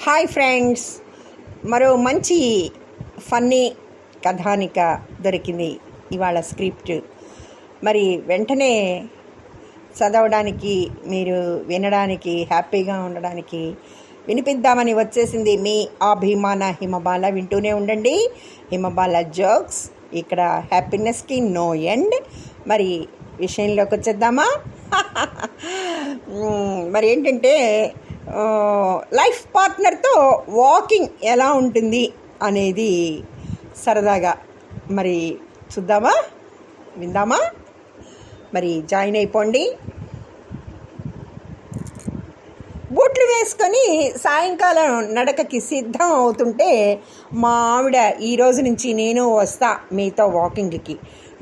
Hi friends, మరో మంచి funny కథానిక దొరికింది ఇవాళ స్క్రిప్ట్. మరి వెంటనే చదవడానికి, మీరు వినడానికి, హ్యాపీగా ఉండడానికి వినిపిద్దామని వచ్చేసింది మీ అభిమాన హిమబాల. వింటూనే ఉండండి హిమబాల జోక్స్. ఇక్కడ హ్యాపీనెస్కి నో ఎండ్. మరి విషయంలోకి వచ్చేద్దామా? మరి ఏంటంటే, లైఫ్ పార్ట్నర్తో వాకింగ్ ఎలా ఉంటుంది అనేది సరదాగా మరి చూద్దామా, విందామా? మరి జాయిన్ అయిపోండి. బూట్లు వేసుకొని సాయంకాలం నడకకి సిద్ధం అవుతుంటే మా ఆవిడ, ఈరోజు నుంచి నేను వస్తా మీతో వాకింగ్కి,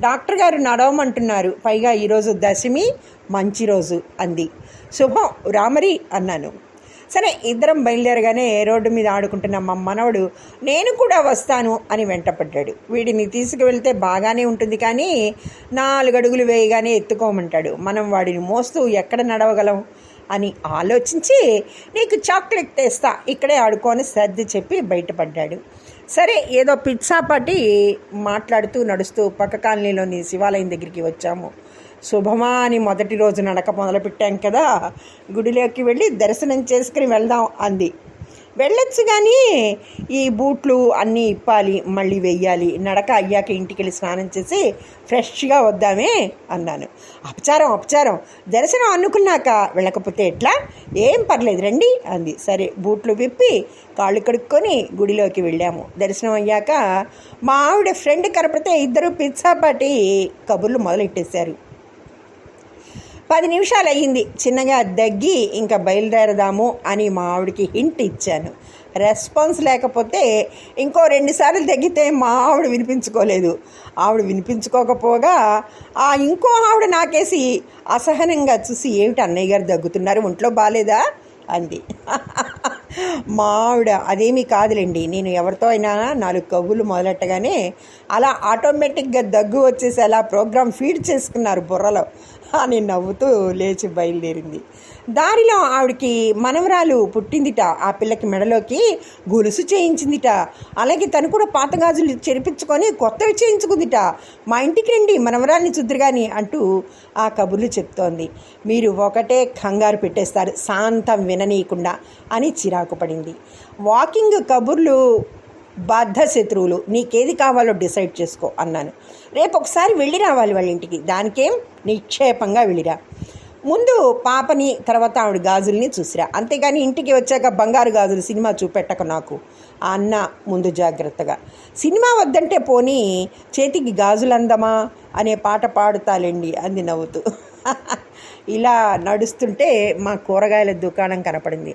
డాక్టర్ గారు నడవమంటున్నారు, పైగా ఈరోజు దశమి, మంచి రోజు అంది. శుభం రామరి అన్నాను. సరే, ఇద్దరం బయలుదేరగానే రోడ్డు మీద ఆడుకుంటున్న మా మనవడు నేను కూడా వస్తాను అని వెంటపడ్డాడు. వీడిని తీసుకువెళ్తే బాగానే ఉంటుంది, కానీ 4 అడుగులు వేయగానే ఎత్తుకోమంటాడు. మనం వాడిని మోస్తూ ఎక్కడ నడవగలం అని ఆలోచించి, నీకు చాక్లెట్ తెస్తా, ఇక్కడే ఆడుకొని సర్ది చెప్పి బయటపడ్డాడు. సరే, ఏదో పిజ్జా పార్టీ మాట్లాడుతూ నడుస్తూ పక్క కాలనీలోని శివాలయం దగ్గరికి వచ్చాము. శుభమా అని మొదటి రోజు నడక మొదలుపెట్టాం కదా, గుడిలోకి వెళ్ళి దర్శనం చేసుకుని వెళ్దాం అంది. వెళ్ళొచ్చు, కానీ ఈ బూట్లు అన్నీ ఇప్పాలి, మళ్ళీ వెయ్యాలి, నడక అయ్యాక ఇంటికి వెళ్ళి స్నానం చేసి ఫ్రెష్గా వద్దామే అన్నాను. అపచారం, దర్శనం అనుకున్నాక వెళ్ళకపోతే ఎట్లా? ఏం పర్లేదు రండి అంది. సరే, బూట్లు విప్పి కాళ్ళు కడుక్కొని గుడిలోకి వెళ్ళాము. దర్శనం అయ్యాక మా ఆవిడ ఫ్రెండ్ కనపడితే ఇద్దరు పిజ్జా పార్టీ కబుర్లు మొదలెట్టేశారు. 10 నిమిషాలు అయ్యింది. చిన్నగా దగ్గి ఇంకా బయలుదేరదాము అని మా ఆవిడకి హింట్ ఇచ్చాను. రెస్పాన్స్ లేకపోతే ఇంకో 2 సార్లు తగ్గితే మా ఆవిడ వినిపించుకోలేదు. ఆవిడ వినిపించుకోకపోగా ఆ ఇంకో ఆవిడ నాకేసి అసహనంగా చూసి, ఏమిటి అన్నయ్య గారు దగ్గుతున్నారు, ఒంట్లో బాగాలేదా అంది. మా ఆవిడ, అదేమీ కాదులేండి, నేను ఎవరితో అయినా 4 కబుర్లు మొదలెట్టగానే అలా ఆటోమేటిక్గా దగ్గు వచ్చేసి అలా ప్రోగ్రామ్ ఫీడ్ చేసుకున్నారు బుర్రలో అని నవ్వుతూ లేచి బయలుదేరింది. దారిలో ఆవిడకి మనవరాలు పుట్టిందిట. ఆ పిల్లకి మెడలోకి గొలుసు చేయించిందిట. అలాగే తను కూడా పాత గాజులు చెరిపించుకొని కొత్తవి చేయించుకుందిట. మా ఇంటికి రండి, మనవరాల్ని చూద్దురుగాని అంటూ ఆ కబుర్లు చెప్తోంది. మీరు ఒకటే కంగారు పెట్టేస్తారు, శాంతం విననీయకుండా అని చిరాకు పడింది. వాకింగ్ కబుర్లు బద్ధ శత్రువులు, నీకేది కావాలో డిసైడ్ చేసుకో అన్నాను. రేపు ఒకసారి వెళ్ళి రావాలి వాళ్ళ ఇంటికి, దానికేం, నిక్షేపంగా వెళ్ళిరా. ముందు పాపని, తర్వాత ఆవిడ గాజుల్ని చూసిరా, అంతేగాని ఇంటికి వచ్చాక బంగారు గాజులు సినిమా చూపెట్టక నాకు అన్న ముందు జాగ్రత్తగా. సినిమా వద్దంటే పోనీ చేతికి గాజులు అందమా అనే పాట పాడుతాలేండి అంది నవ్వుతూ. ఇలా నడుస్తుంటే మా కూరగాయల దుకాణం కనపడింది.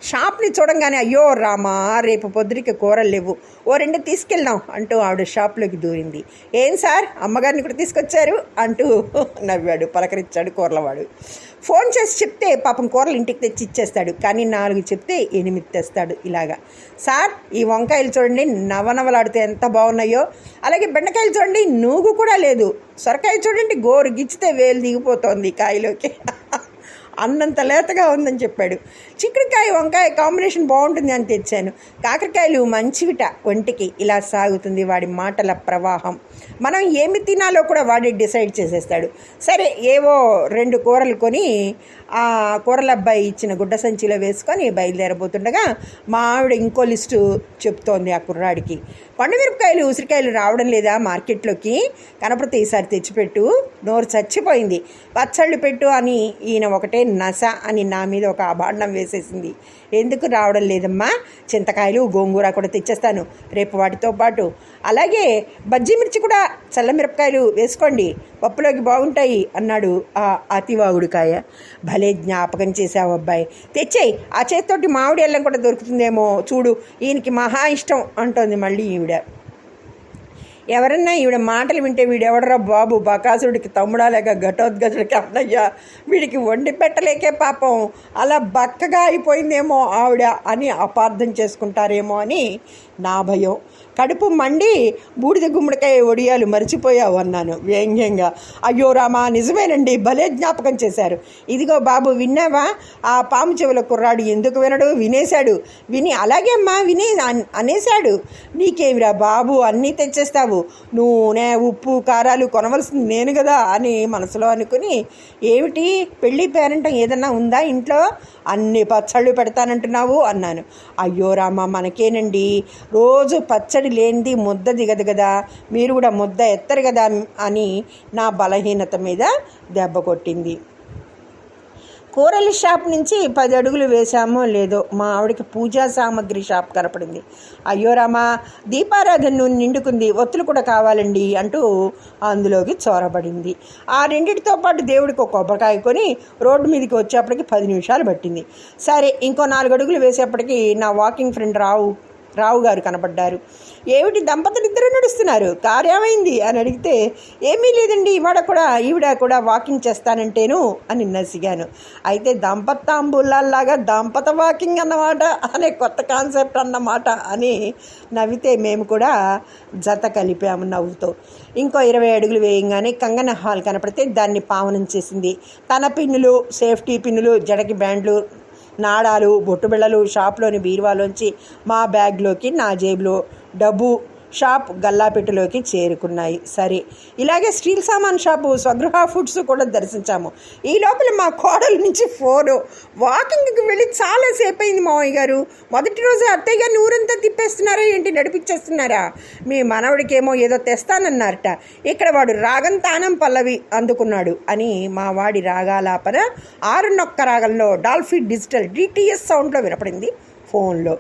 షాప్ని చూడంగానే, అయ్యో రామా, రేపు పొద్దురికి కూరలు లేవు, ఓ 2 తీసుకెళ్దాం అంటూ ఆవిడ షాప్లోకి దూరింది. ఏం సార్, అమ్మగారిని కూడా తీసుకొచ్చారు అంటూ నవ్వాడు, పలకరించాడు కూరలవాడు. ఫోన్ చేసి చెప్తే పాపం కూరలు ఇంటికి తెచ్చి ఇచ్చేస్తాడు, కానీ 4 చెప్తే 8 తెస్తాడు. ఇలాగా, సార్ ఈ వంకాయలు చూడండి నవనవలాడితే ఎంత బాగున్నాయో, అలాగే బెండకాయలు చూడండి నూగు కూడా లేదు, సొరకాయ చూడండి గోరు గిచ్చితే వేలు దిగిపోతోంది కాయలోకి, అన్నంత లేతగా ఉందని చెప్పాడు. చిక్కుడుకాయ వంకాయ కాంబినేషన్ బాగుంటుంది అని తెచ్చాను, కాకరకాయలు మంచివిట ఒంటికి. ఇలా సాగుతుంది వాడి మాటల ప్రవాహం. మనం ఏమి తినాలో కూడా వాడే డిసైడ్ చేసేస్తాడు. సరే, ఏవో 2 కూరలు కొని ఆ కూరల అబ్బాయి ఇచ్చిన గుడ్డ సంచిలో వేసుకొని బయలుదేరబోతుండగా మా ఆవిడ ఇంకో లిస్టు చెప్తోంది ఆ కుర్రాడికి. పండుమిరపకాయలు, ఉసిరికాయలు రావడం లేదా మార్కెట్లోకి, కనపడితే ఈసారి తెచ్చిపెట్టు, నోరు చచ్చిపోయింది, పచ్చళ్ళు పెట్టు అని ఈయన ఒకటే నస అని నా మీద ఒక అభాండం వేసేసింది. ఎందుకు రావడం లేదమ్మా, చింతకాయలు గోంగూర కూడా తెచ్చేస్తాను రేపు వాటితో పాటు, అలాగే బజ్జీ మిర్చి కూడా, చల్లమిరపకాయలు వేసుకోండి, పప్పులోకి బాగుంటాయి అన్నాడు ఆ అతివాగుడికాయ. భలే జ్ఞాపకం చేసావు అబ్బాయి, తెచ్చేయి, ఆ చేతితోటి మామిడి అల్లం కూడా దొరుకుతుందేమో చూడు, ఈయనకి మహా ఇష్టం అంటోంది మళ్ళీ ఈవిడ. ఎవరన్నా ఈవిడ మాటలు వింటే వీడెవడరా బాబు, బకాసుడికి తమ్ముడా లేక ఘటోద్గజుడికి అన్నయ్య, వీడికి వండి పెట్టలేకే పాపం అలా బక్కగా అయిపోయిందేమో ఆవిడ అని అపార్థం చేసుకుంటారేమో అని నా భయం. కడుపు మండి బూడిద గుమ్మడికాయ ఒడియాలు మర్చిపోయావు అన్నాను వ్యంగ్యంగా. అయ్యో రామా, నిజమేనండి, భలే జ్ఞాపకం చేశారు. ఇదిగో బాబు, విన్నావా? ఆ పాము చెవుల కుర్రాడు ఎందుకు వినడు? వినేశాడు. విని అలాగే అమ్మా అనేశాడు. నీకేమిరా బాబు, అన్నీ తెచ్చేస్తావు, నూనె ఉప్పు కారాలు కొనవలసింది నేను కదా అని మనసులో అనుకుని, ఏమిటి పెళ్ళి పేరంటం ఏదన్నా ఉందా ఇంట్లో? అన్ని పచ్చళ్ళు పెడతానంటున్నావు అన్నాను. అయ్యో రామా, మనకేనండి, రోజు పచ్చడి లేనిది ముద్ద దిగదు కదా, మీరు కూడా ముద్ద ఎత్తరు కదా అని నా బలహీనత మీద దెబ్బ కొట్టింది. కూరల షాప్ నుంచి 10 అడుగులు వేశామో లేదో మా ఆవిడకి పూజా సామాగ్రి షాప్ కనపడింది. అయ్యో రామా, దీపారాధన నూనె నిండుకుంది, ఒత్తులు కూడా కావాలండి అంటూ అందులోకి చొరబడింది. ఆ రెండింటితో పాటు దేవుడికి ఒక కొబ్బరికాయ కొని రోడ్డు మీదకి వచ్చేప్పటికి 10 నిమిషాలు పట్టింది. సరే, ఇంకో 4 అడుగులు వేసేప్పటికి నా వాకింగ్ ఫ్రెండ్ రావు గారు కనపడ్డారు. ఏమిటి దంపతులు ఇద్దరు నడుస్తున్నారు, కార్యమైంది అని అడిగితే, ఏమీ లేదండి, ఈవిడ కూడా వాకింగ్ చేస్తానంటేను అని నసిగాను. అయితే దంపతాంబులాగా దంపత వాకింగ్ అన్నమాట అనే కొత్త కాన్సెప్ట్ అన్నమాట అని నవ్వితే మేము కూడా జత కలిపాము నవ్వుతో. ఇంకో 20 అడుగులు వేయంగానే కంగన హాల్ కనపడితే దాన్ని పావనం చేసింది. తన పిన్నులు, సేఫ్టీ పిన్నులు, జడకి బ్యాండ్లు, నాడాలు, బొట్టుబిళ్ళలు షాప్లోని బీరువాలోంచి మా బ్యాగ్లోకి, నా జేబులో డబ్బు షాప్ గల్లాపెట్టులోకి చేరుకున్నాయి. సరే, ఇలాగే స్టీల్ సామాన్ షాపు, స్వగృహ ఫుడ్స్ కూడా దర్శించాము. ఈ లోపల మా కోడల నుంచి ఫోను. వాకింగ్కి వెళ్ళి చాలాసేపు అయింది మావయ్య గారు, మొదటి రోజే అత్తయ్య గారిని ఊరంతా తిప్పేస్తున్నారా ఏంటి, నడిపించేస్తున్నారా? మీ మనవడికేమో ఏదో తెస్తానన్నారట, ఇక్కడ వాడు రాగం తానం పల్లవి అందుకున్నాడు అని మా వాడి రాగాలాపన 6 రాగంలో డాల్ఫీ డిజిటల్ DTS సౌండ్లో వినపడింది ఫోన్లో.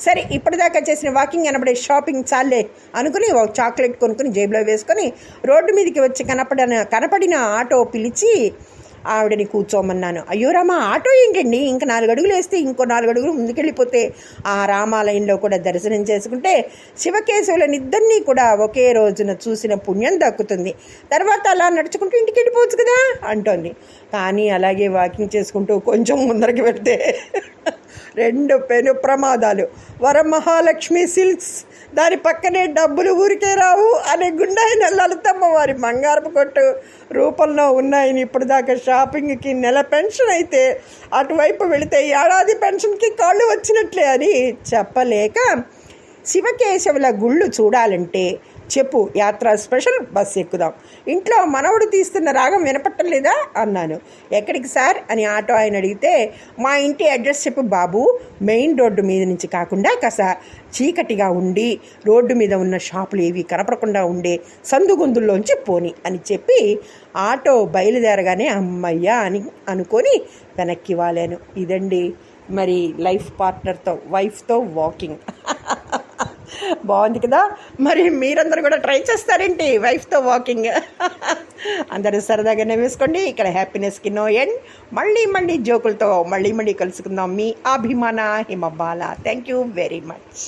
సరే, ఇప్పటిదాకా చేసిన వాకింగ్ అనబడే షాపింగ్ చాలే అనుకుని ఒక చాక్లెట్ కొనుక్కుని జేబులో వేసుకొని రోడ్డు మీదకి వచ్చి కనపడిన ఆటో పిలిచి ఆవిడని కూర్చోమన్నాను. అయ్యో రామా, ఆటో ఏంటండి, ఇంకా 4 అడుగులు వేస్తే ఇంకో 4 అడుగులు ముందుకెళ్ళిపోతే ఆ రామాలయంలో కూడా దర్శనం చేసుకుంటే శివకేశవులనిద్దరినీ కూడా ఒకే రోజున చూసిన పుణ్యం దక్కుతుంది. తర్వాత అలా నడుచుకుంటూ ఇంటికి వెళ్ళిపోవచ్చు కదా అంటోంది. కానీ అలాగే వాకింగ్ చేసుకుంటూ కొంచెం ముందరికి వెళ్తే 2 పెను ప్రమాదాలు. వరమహాలక్ష్మి సిల్క్స్, దాని పక్కనే డబ్బులు ఊరికే రావు అనే గుండాయిన లలితమ్మ వారి బంగారపు కొట్టు రూపంలో ఉన్నాయని ఇప్పుడు దాకా షాపింగ్కి నెల పెన్షన్ అయితే అటువైపు వెళితే ఏడాది పెన్షన్కి కాళ్ళు వచ్చినట్లే అని చెప్పలేక, శివకేశవుల గుళ్ళు చూడాలంటే చెప్పు, యాత్ర స్పెషల్ బస్ ఎక్కుదాం, ఇంట్లో మనవడు తీస్తున్న రాగం వినపట్టం లేదా అన్నాను. ఎక్కడికి సార్ అని ఆటో ఆయన అడిగితే, మా ఇంటి అడ్రస్ చెప్పు బాబు, మెయిన్ రోడ్డు మీద నుంచి కాకుండా కాస్త చీకటిగా ఉండి రోడ్డు మీద ఉన్న షాపులు ఏవి కనపడకుండా ఉండే సందుగొందుల్లోంచి పోని అని చెప్పి ఆటో బయలుదేరగానే అమ్మయ్యా అని అనుకొని వెనక్కి వాలాను. ఇదండి మరి లైఫ్ పార్ట్నర్తో, వైఫ్తో వాకింగ్. బాగుంది కదా? మరి మీరందరూ కూడా ట్రై చేస్తారేంటి వైఫ్తో వాకింగ్? అందరూ సరదాగానే వేసుకోండి. ఇక్కడ హ్యాపీనెస్కి నో ఎండ్. మళ్ళీ జోకులతో మళ్ళీ కలుసుకుందాం. మీ అభిమాన Himabala. Thank you very much.